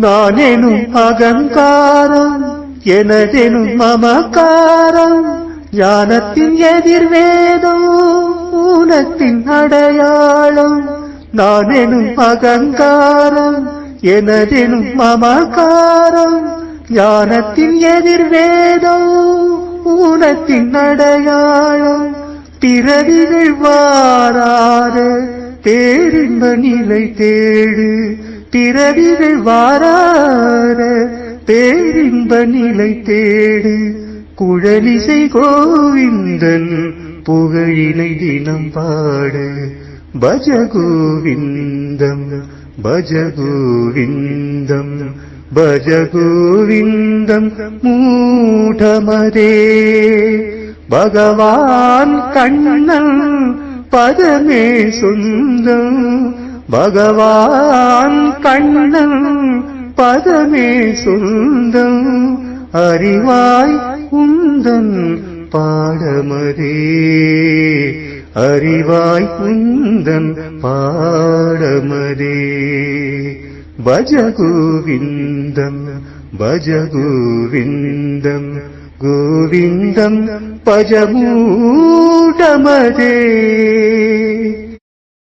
நானெனும் அகங்காரம் எனதெனும் மமகாரம் ஞானத்தின் எதிர்வேதம் ஊனத்தின் அடையாளம். நானெனும் அகங்காரம் எனதெனும் மமகாரம் ஞானத்தின் எதிர்வேதம் ஊனத்தின் அடையாளம். பிறவிகள் வாராத பேரின்ப நிலை தேடு, பிறவிகள் வாராத பேரின்ப நிலை தேடு. குழலிசை கோவிந்தன் புகழினை தினம் பாடு. பஜ கோவிந்தம் பஜ கோவிந்தம் பஜ கோவிந்தம் மூடமதே. பகவான் கண்ணன் பதமே சொந்தம், பகவான் கண்ணன் பதமே சொந்தம். அறிவாய் உந்தன் பாடமதே, அறிவாய் உந்தன் பாடமதே. பஜ கோவிந்தம் பஜ கோவிந்தம் கோவிந்தம் பஜ மூடமதே.